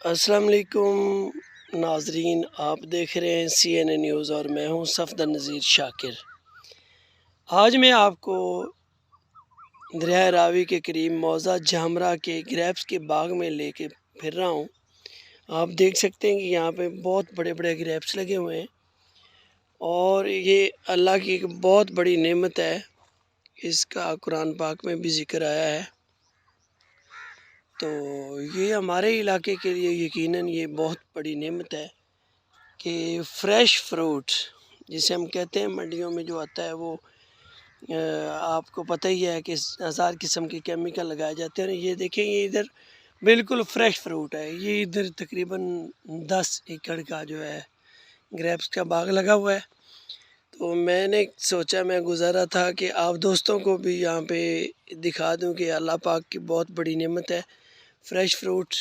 السلام علیکم ناظرین، آپ دیکھ رہے ہیں CNN نیوز اور میں ہوں صفدر نذیر شاکر۔ آج میں آپ کو دریائے راوی کے قریب موضع جھامرہ کے گریپس کے باغ میں لے کے پھر رہا ہوں۔ آپ دیکھ سکتے ہیں کہ یہاں پہ بہت بڑے بڑے گریپس لگے ہوئے ہیں اور یہ اللہ کی ایک بہت بڑی نعمت ہے۔ اس کا قرآن پاک میں بھی ذکر آیا ہے، تو یہ ہمارے علاقے کے لیے یقیناً یہ بہت بڑی نعمت ہے کہ فریش فروٹ جسے ہم کہتے ہیں منڈیوں میں جو آتا ہے وہ آپ کو پتہ ہی ہے کہ ہزار قسم کے کیمیکل لگائے جاتے ہیں۔ یہ دیکھیں، یہ ادھر بالکل فریش فروٹ ہے۔ یہ ادھر تقریباً 10 ایکڑ کا جو ہے گریپس کا باغ لگا ہوا ہے۔ تو میں نے سوچا، میں گزارا تھا کہ آپ دوستوں کو بھی یہاں پہ دکھا دوں کہ اللہ پاک کی بہت بڑی نعمت ہے فریش فروٹ،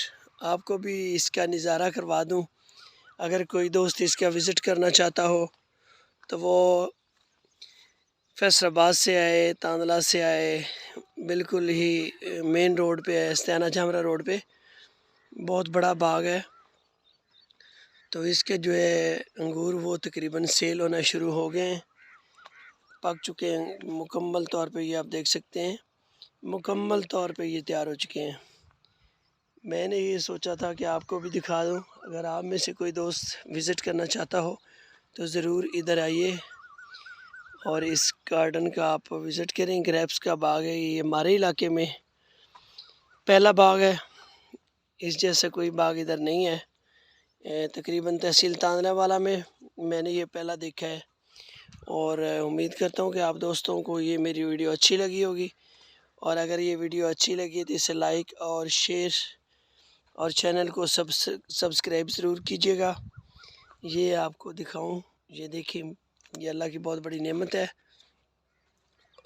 آپ کو بھی اس کا نظارہ کروا دوں۔ اگر کوئی دوست اس کا وزٹ کرنا چاہتا ہو تو وہ فیصل آباد سے آئے، تاندلہ سے آئے، بالکل ہی مین روڈ پہ ہے، استیانہ جھامرہ روڈ پہ بہت بڑا باغ ہے۔ تو اس کے جو ہے انگور وہ تقریباً سیل ہونا شروع ہو گئے ہیں، پک چکے ہیں مکمل طور پہ۔ یہ آپ دیکھ سکتے ہیں مکمل طور پہ یہ تیار ہو چکے ہیں۔ میں نے یہ سوچا تھا کہ آپ کو بھی دکھا دوں۔ اگر آپ میں سے کوئی دوست وزٹ کرنا چاہتا ہو تو ضرور ادھر آئیے اور اس گارڈن کا آپ وزٹ کریں۔ گریپس کا باغ ہے، یہ ہمارے علاقے میں پہلا باغ ہے، اس جیسا کوئی باغ ادھر نہیں ہے۔ تقریباً تحصیل تاندلہ والا میں نے یہ پہلا دیکھا ہے، اور امید کرتا ہوں کہ آپ دوستوں کو یہ میری ویڈیو اچھی لگی ہوگی، اور اگر یہ ویڈیو اچھی لگی تو اسے لائک اور شیئر اور چینل کو سبسکرائب ضرور کیجیے گا۔ یہ آپ کو دکھاؤں، یہ دیکھیں، یہ اللہ کی بہت بڑی نعمت ہے،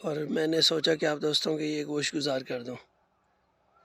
اور میں نے سوچا کہ آپ دوستوں کے یہ گوش گزار کر دوں۔